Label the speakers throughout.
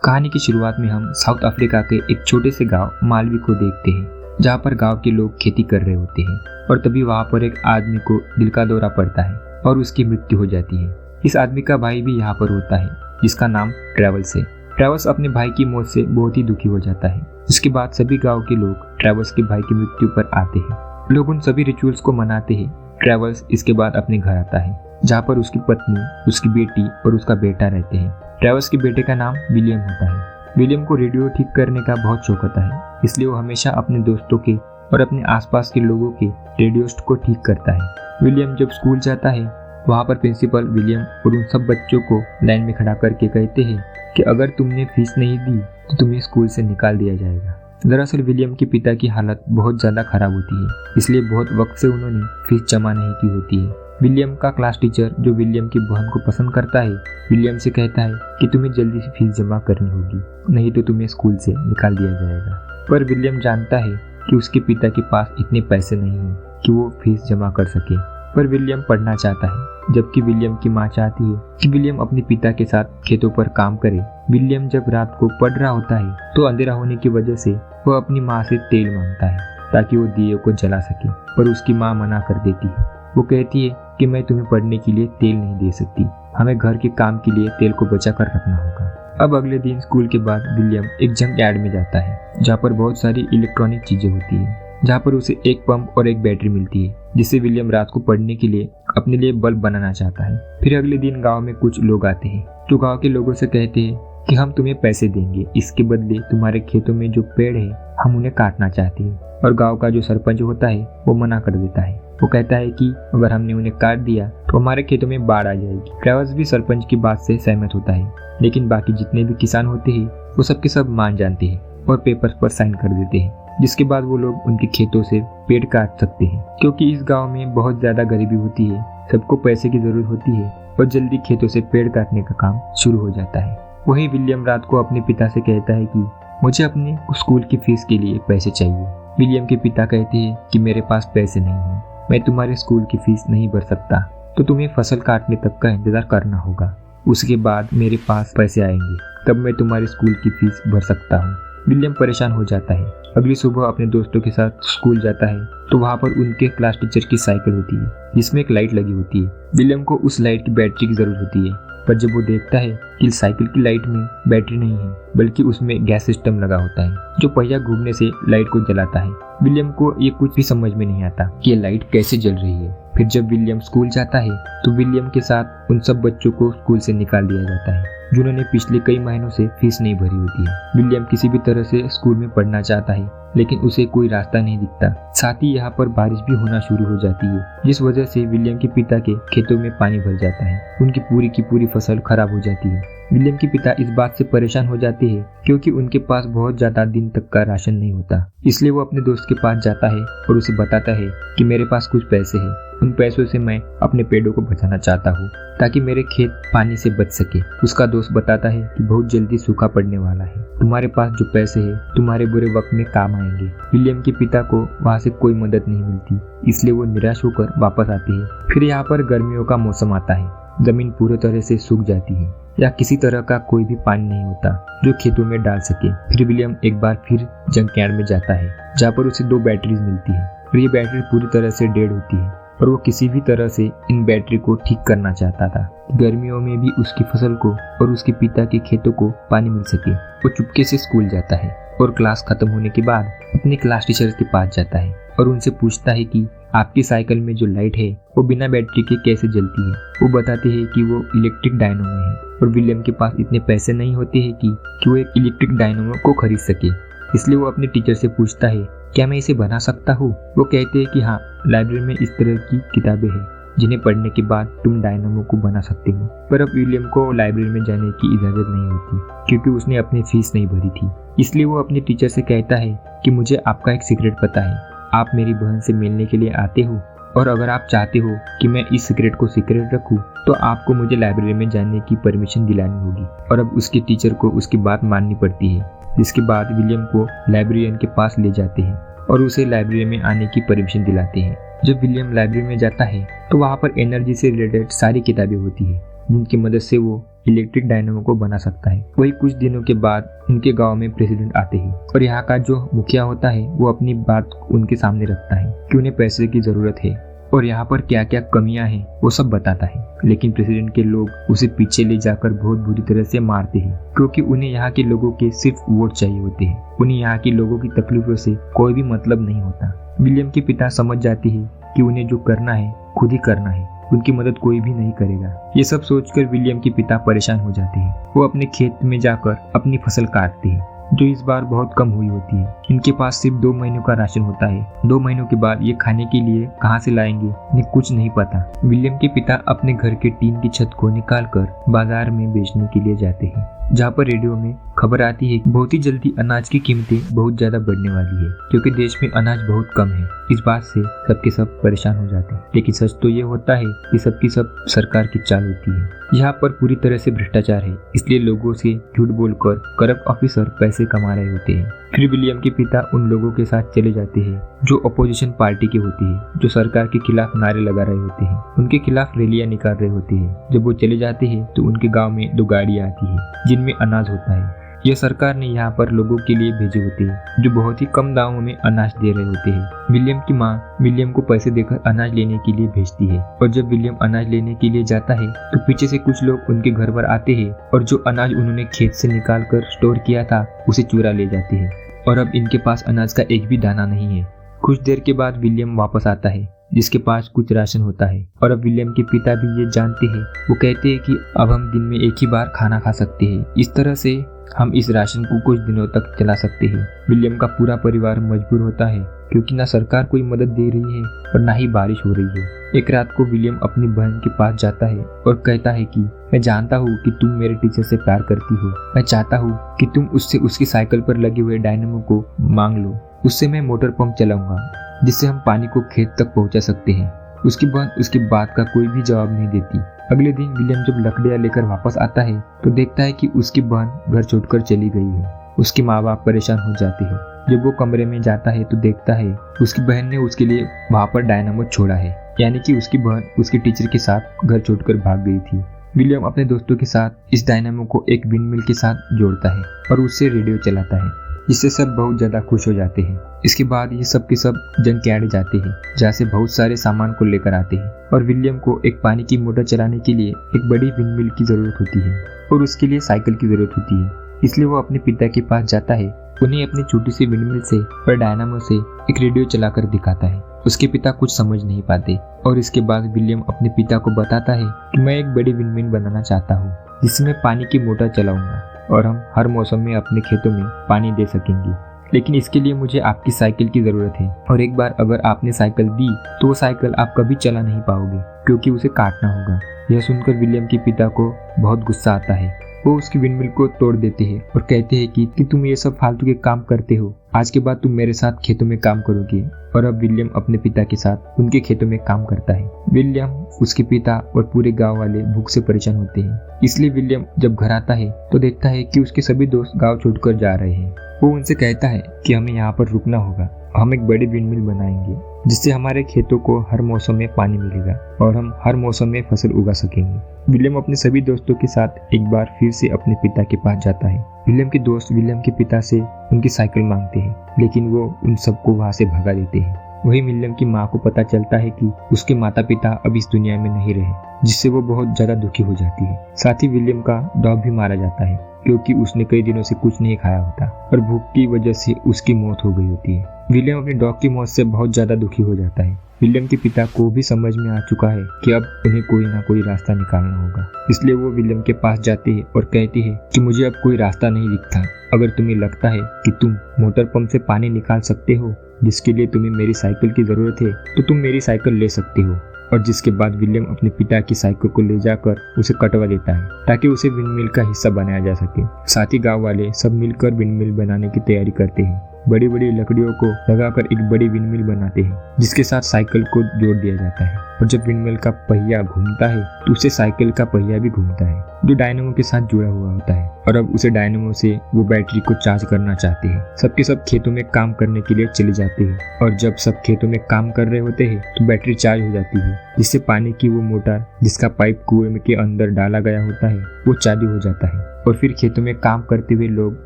Speaker 1: कहानी की शुरुआत में हम साउथ अफ्रीका के एक छोटे से गांव मालवी को देखते हैं, जहां पर गांव के लोग खेती कर रहे होते हैं और तभी वहां पर एक आदमी को दिल का दौरा पड़ता है और उसकी मृत्यु हो जाती है। इस आदमी का भाई भी यहाँ पर होता है, जिसका नाम ट्रेवल्स है। ट्रेवल्स अपने भाई की मौत से बहुत ही दुखी हो जाता है। इसके बाद सभी गाँव के लोग ट्रेवल्स के भाई की मृत्यु पर आते हैं। लोग उन सभी रिचुअल्स को मनाते हैं। ट्रेवल्स इसके बाद अपने घर आता है, जहाँ पर उसकी पत्नी, उसकी बेटी और उसका बेटा रहते हैं। ट्रेवल्स के बेटे का नाम विलियम होता है। विलियम को रेडियो ठीक करने का बहुत शौक होता है, इसलिए वो हमेशा अपने दोस्तों के और अपने आसपास के लोगों के रेडियोस को ठीक करता है। विलियम जब स्कूल जाता है, वहाँ पर प्रिंसिपल विलियम और उन सब बच्चों को लाइन में खड़ा करके कहते हैं कि अगर तुमने फीस नहीं दी तो तुम्हें स्कूल से निकाल दिया जाएगा। दरअसल विलियम के पिता की हालत बहुत ज़्यादा खराब होती है, इसलिए बहुत वक्त से उन्होंने फीस जमा नहीं की होती है। विलियम का क्लास टीचर, जो विलियम की बहन को पसंद करता है, विलियम से कहता है कि तुम्हें जल्दी से फीस जमा करनी होगी, नहीं तो तुम्हें स्कूल से निकाल दिया जाएगा। पर विलियम जानता है कि उसके पिता के पास इतने पैसे नहीं हैं कि वो फीस जमा कर सके। पर विलियम पढ़ना चाहता है, जबकि विलियम की माँ चाहती है कि विलियम अपने पिता के साथ खेतों पर काम करे। विलियम जब रात को पढ़ रहा होता है तो अंधेरा होने की वजह से वो अपनी माँ से तेल मांगता है ताकि वो दिए को जला सके, पर उसकी माँ मना कर देती है। वो कहती है कि मैं तुम्हें पढ़ने के लिए तेल नहीं दे सकती, हमें घर के काम के लिए तेल को बचा कर रखना होगा। अब अगले दिन स्कूल के बाद विलियम एक जंक यार्ड में जाता है, जहाँ पर बहुत सारी इलेक्ट्रॉनिक चीजें होती है, जहाँ पर उसे एक पंप और एक बैटरी मिलती है, जिससे विलियम रात को पढ़ने के लिए अपने लिए बल्ब बनाना चाहता है। फिर अगले दिन गाँव में कुछ लोग आते हैं, जो गाँव के लोगों से कहते हैं कि हम तुम्हें पैसे देंगे, इसके बदले तुम्हारे खेतों में जो पेड़ है हम उन्हें काटना चाहते हैं। और गाँव का जो सरपंच होता है वो मना कर देता है। वो कहता है कि अगर हमने उन्हें काट दिया तो हमारे खेतों में बाढ़ आ जाएगी। ट्रेवल्स भी सरपंच की बात से सहमत होता है, लेकिन बाकी जितने भी किसान होते हैं वो सबके सब मान जाते हैं और पेपर्स पर साइन कर देते हैं, जिसके बाद वो लोग उनके खेतों से पेड़ काट सकते हैं। क्योंकि इस गाँव में बहुत ज्यादा गरीबी होती है, सबको पैसे की जरूरत होती है और जल्दी खेतों से पेड़ काटने का काम शुरू हो जाता है। वही विलियम रात को अपने पिता से कहता है कि मुझे अपने स्कूल की फीस के लिए पैसे चाहिए। विलियम के पिता कहते हैं कि मेरे पास पैसे नहीं है, मैं तुम्हारे स्कूल की फीस नहीं भर सकता, तो तुम्हें फसल काटने तक का इंतजार करना होगा। उसके बाद मेरे पास पैसे आएंगे, तब मैं तुम्हारे स्कूल की फीस भर सकता हूँ। विलियम परेशान हो जाता है। अगली सुबह अपने दोस्तों के साथ स्कूल जाता है तो वहाँ पर उनके क्लास टीचर की साइकिल होती है, जिसमें एक लाइट लगी होती है। विलियम को उस लाइट की बैटरी की जरूरत होती है, पर जब वो देखता है कि साइकिल की लाइट में बैटरी नहीं है, बल्कि उसमें गैस सिस्टम लगा होता है, जो पहिया घूमने से लाइट को जलाता है। विलियम को ये कुछ भी समझ में नहीं आता कि ये लाइट कैसे जल रही है। फिर जब विलियम स्कूल जाता है तो विलियम के साथ उन सब बच्चों को स्कूल से निकाल दिया जाता है, जिन्होंने पिछले कई महीनों से फीस नहीं भरी होती है। विलियम किसी भी तरह से स्कूल में पढ़ना चाहता है, लेकिन उसे कोई रास्ता नहीं दिखता। साथ ही यहाँ पर बारिश भी होना शुरू हो जाती है, जिस वजह से विलियम के पिता के खेतों में पानी भर जाता है। उनकी पूरी की पूरी फसल खराब हो जाती है। विलियम के पिता इस बात से परेशान हो जाते हैं क्योंकि उनके पास बहुत ज्यादा दिन तक का राशन नहीं होता। इसलिए वो अपने दोस्त के पास जाता है और उसे बताता है कि मेरे पास कुछ पैसे हैं, उन पैसों से मैं अपने पेड़ों को बचाना चाहता हूँ ताकि मेरे खेत पानी से बच सके। उसका दोस्त बताता है कि बहुत जल्दी सूखा पड़ने वाला है, तुम्हारे पास जो पैसे हैं तुम्हारे बुरे वक्त में काम आएंगे। विलियम के पिता को वहाँ से कोई मदद नहीं मिलती, इसलिए वो निराश होकर वापस आते हैं। फिर यहाँ पर गर्मियों का मौसम आता है, जमीन पूरी तरह से सूख जाती है या किसी तरह का कोई भी पानी नहीं होता जो खेतों में डाल सके। फिर विलियम एक बार फिर जंक यार्ड में जाता है, जहाँ पर उसे 2 बैटरीज मिलती है और ये बैटरी पूरी तरह से डेड होती है और वो किसी भी तरह से इन बैटरी को ठीक करना चाहता था, गर्मियों में भी उसकी फसल को और उसके पिता के खेतों को पानी मिल सके। वो चुपके से स्कूल जाता है और क्लास खत्म होने के बाद अपने क्लास टीचर के पास जाता है और उनसे पूछता है कि आपकी साइकिल में जो लाइट है वो बिना बैटरी के कैसे जलती है। वो बताते हैं कि वो इलेक्ट्रिक डायनामो है और विलियम के पास इतने पैसे नहीं होते हैं कि वो एक इलेक्ट्रिक डायनामो को खरीद सके। इसलिए वो अपने टीचर से पूछता है क्या मैं इसे बना सकता हूँ। वो कहते हैं कि हाँ, लाइब्रेरी में इस तरह की किताबें हैं जिन्हें पढ़ने के बाद तुम डायनामो को बना सकते हो। पर अब विलियम को लाइब्रेरी में जाने की इजाजत नहीं होती क्योंकि उसने अपनी फीस नहीं भरी थी। इसलिए वो अपने टीचर से कहता है कि मुझे आपका एक सीक्रेट पता है, आप मेरी बहन से मिलने के लिए आते हो और अगर आप चाहते हो कि मैं इस सीक्रेट को सीक्रेट रखूं तो आपको मुझे लाइब्रेरी में जाने की परमिशन दिलानी होगी। और अब उसके टीचर को उसकी बात माननी पड़ती है, जिसके बाद विलियम को लाइब्रेरियन के पास ले जाते हैं और उसे लाइब्रेरी में आने की परमिशन दिलाते हैं। जब विलियम लाइब्रेरी में जाता है तो वहाँ पर एनर्जी से रिलेटेड सारी किताबें होती है, जिनकी मदद से वो इलेक्ट्रिक डायनामो को बना सकता है। वही कुछ दिनों के बाद उनके गांव में प्रेसिडेंट आते हैं और यहाँ का जो मुखिया होता है वो अपनी बात उनके सामने रखता है कि उन्हें पैसे की जरूरत है और यहाँ पर क्या क्या कमियां हैं वो सब बताता है। लेकिन प्रेसिडेंट के लोग उसे पीछे ले जाकर बहुत बुरी तरह से मारते हैं क्योंकि उन्हें यहाँ के लोगों के सिर्फ वोट चाहिए होते हैं। उन्हें यहाँ के लोगों की तकलीफों से कोई भी मतलब नहीं होता। विलियम के पिता समझ जाते हैं कि उन्हें जो करना है खुद ही करना है, उनकी मदद कोई भी नहीं करेगा। ये सब सोचकर विलियम के पिता परेशान हो जाते हैं। वो अपने खेत में जाकर अपनी फसल काटते हैं जो इस बार बहुत कम हुई होती है। इनके पास सिर्फ 2 महीनों का राशन होता है। 2 महीनों के बाद ये खाने के लिए कहाँ से लाएंगे इन्हें कुछ नहीं पता। विलियम के पिता अपने घर के टीन की छत को निकालकर बाजार में बेचने के लिए जाते हैं, जहाँ पर रेडियो में खबर आती है कि बहुत ही जल्दी अनाज की कीमतें बहुत ज्यादा बढ़ने वाली है क्योंकि देश में अनाज बहुत कम है। इस बात से सबके सब परेशान हो जाते हैं। लेकिन सच तो ये होता है कि सबकी सब सरकार की चाल होती है। यहाँ पर पूरी तरह से भ्रष्टाचार है, इसलिए लोगों से झूठ बोलकर करप्ट ऑफिसर पैसे कमा रहे होते हैं। फिर विलियम के पिता उन लोगों के साथ चले जाते हैं जो अपोजिशन पार्टी के होते हैं, जो सरकार के खिलाफ नारे लगा रहे होते हैं, उनके खिलाफ रैलियां निकाल रहे होते हैं। जब वो चले जाते हैं तो उनके गांव में 2 गाड़ियां आती है जिनमें अनाज होता है। यह सरकार ने यहाँ पर लोगों के लिए भेजे होते हैं जो बहुत ही कम दामों में अनाज दे रहे होते हैं। विलियम की माँ विलियम को पैसे देकर अनाज लेने के लिए भेजती है और जब विलियम अनाज लेने के लिए जाता है तो पीछे से कुछ लोग उनके घर पर आते हैं और जो अनाज उन्होंने खेत से निकाल कर स्टोर किया था उसे चुरा ले जाते हैं और अब इनके पास अनाज का एक भी दाना नहीं है। कुछ देर के बाद विलियम वापस आता है जिसके पास कुछ राशन होता है और अब विलियम के पिता भी ये जानते हैं। वो कहते हैं कि अब हम दिन में एक ही बार खाना खा सकते हैं, इस तरह से हम इस राशन को कुछ दिनों तक चला सकते हैं। विलियम का पूरा परिवार मजबूर होता है क्योंकि ना सरकार कोई मदद दे रही है और ना ही बारिश हो रही है। एक रात को विलियम अपनी बहन के पास जाता है और कहता है कि मैं जानता हूँ कि तुम मेरे टीचर से प्यार करती हो। मैं चाहता हूँ कि तुम उससे उसकी साइकिल पर लगे हुए डायनामो को मांग लो। उससे मैं मोटर पंप चलाऊंगा जिससे हम पानी को खेत तक पहुँचा सकते हैं। उसकी बहन उसकी बात का कोई भी जवाब नहीं देती। अगले दिन विलियम जब लकड़ियां लेकर वापस आता है तो देखता है कि उसकी बहन घर छोड़कर चली गई है। उसके माँ बाप परेशान हो जाते हैं। जब वो कमरे में जाता है तो देखता है उसकी बहन ने उसके लिए वहाँ पर डायनामो छोड़ा है, यानी कि उसकी बहन उसके टीचर के साथ घर छोड़कर भाग गई थी। विलियम अपने दोस्तों के साथ इस डायनामो को एक विंडमिल के साथ जोड़ता है और उससे रेडियो चलाता है, जिससे सब बहुत ज्यादा खुश हो जाते हैं। इसके बाद ये सब के सब जंक यार्ड जाते हैं जहाँ से बहुत सारे सामान को लेकर आते हैं और विलियम को एक पानी की मोटर चलाने के लिए एक बड़ी विंडमिल की जरूरत होती है और उसके लिए साइकिल की जरूरत होती है। इसलिए वो अपने पिता के पास जाता है। उन्हें अपनी छोटी सी विंडमिल से और डायनामो से एक रेडियो चलाकर दिखाता है। उसके पिता कुछ समझ नहीं पाते और इसके बाद विलियम अपने पिता को बताता है कि मैं एक बड़ी विंडमिल बनाना चाहता हूँ जिससे मैं पानी की मोटर चलाऊंगा और हम हर मौसम में अपने खेतों में पानी दे सकेंगे। लेकिन इसके लिए मुझे आपकी साइकिल की जरूरत है और एक बार अगर आपने साइकिल दी तो वो साइकिल आप कभी चला नहीं पाओगे क्योंकि उसे काटना होगा। यह सुनकर विलियम के पिता को बहुत गुस्सा आता है। वो उसकी विंडमिल को तोड़ देते हैं और कहते हैं कि तुम ये सब फालतू के काम करते हो, आज के बाद तुम मेरे साथ खेतों में काम करोगे। और अब विलियम अपने पिता के साथ उनके खेतों में काम करता है। विलियम, उसके पिता और पूरे गांव वाले भूख से परेशान होते हैं। इसलिए विलियम जब घर आता है तो देखता है कि उसके सभी दोस्त गांव छोड़कर जा रहे हैं। वो उनसे कहता है कि हमें यहाँ पर रुकना होगा, हम एक बड़ी विंडमिल बनाएंगे जिससे हमारे खेतों को हर मौसम में पानी मिलेगा और हम हर मौसम में फसल उगा सकेंगे। विलियम अपने सभी दोस्तों के साथ एक बार फिर से अपने पिता के पास जाता है। विलियम के दोस्त विलियम के पिता से उनकी साइकिल मांगते हैं लेकिन वो उन सबको वहाँ से भगा देते हैं। वही विलियम की माँ को पता चलता है कि उसके माता पिता अब इस दुनिया में नहीं रहे, जिससे वो बहुत ज्यादा दुखी हो जाती है। साथ ही विलियम का डॉग भी मारा जाता है क्योंकि उसने कई दिनों से कुछ नहीं खाया होता और भूख की वजह से उसकी मौत हो गई होती है। विलियम अपने डॉग की मौत से बहुत ज्यादा दुखी हो जाता है। विलियम के पिता को भी समझ में आ चुका है कि अब उन्हें कोई ना कोई रास्ता निकालना होगा। इसलिए वो विलियम के पास जाते हैं और कहते हैं कि मुझे अब कोई रास्ता नहीं दिखता। अगर तुम्हें लगता है कि तुम मोटर पंप से पानी निकाल सकते हो जिसके लिए तुम्हें मेरी साइकिल की जरूरत है तो तुम मेरी साइकिल ले सकते हो। और जिसके बाद विलियम अपने पिता की साइकिल को ले जाकर उसे कटवा देता है ताकि उसे विंडमिल का हिस्सा बनाया जा सके। साथ ही गाँव वाले सब मिलकर विंडमिल बनाने की तैयारी करते हैं। बड़ी बड़ी लकड़ियों को लगाकर एक बड़ी विंडमिल बनाते हैं, जिसके साथ साइकिल को जोड़ दिया जाता है। और जब विंडमिल का पहिया घूमता है तो उससे साइकिल का पहिया भी घूमता है, जो डायनेमो के साथ जुड़ा हुआ होता है। और अब उसे डायनेमो से वो बैटरी को चार्ज करना चाहते हैं। सबके सब खेतों में काम करने के लिए चले जाते हैं, और जब सब खेतों में काम कर रहे होते हैं तो बैटरी चार्ज हो जाती है, जिससे पानी की वो मोटर जिसका पाइप कुएं के अंदर डाला गया होता है वो चालू हो जाता है। और फिर खेतों में काम करते हुए लोग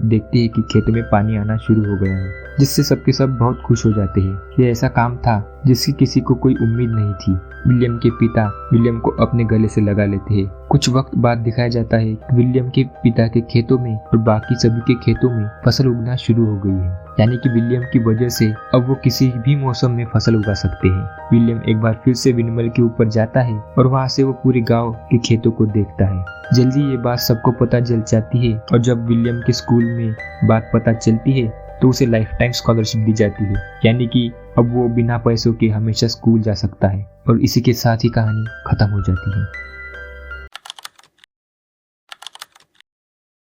Speaker 1: देखते हैं कि खेतों में पानी आना शुरू हो गया है, जिससे सबके सब बहुत खुश हो जाते हैं। ये ऐसा काम था जिसकी किसी को कोई उम्मीद नहीं थी। विलियम के पिता विलियम को अपने गले से लगा लेते हैं। कुछ वक्त बाद दिखाया जाता है कि विलियम के पिता के खेतों में और बाकी सभी के खेतों में फसल उगना शुरू हो गई है, यानी कि विलियम की वजह से अब वो किसी भी मौसम में फसल उगा सकते हैं। विलियम एक बार फिर से विंडमिल के ऊपर जाता है और वहाँ से वो पूरे गाँव के खेतों को देखता है। जल्दी ये बात सबको पता चल जाती है, और जब विलियम के स्कूल में बात पता चलती है तो उसे लाइफ टाइम स्कॉलरशिप दी जाती है, यानी कि अब वो बिना पैसों के हमेशा स्कूल जा सकता है। और इसी के साथ ही कहानी खत्म हो जाती है।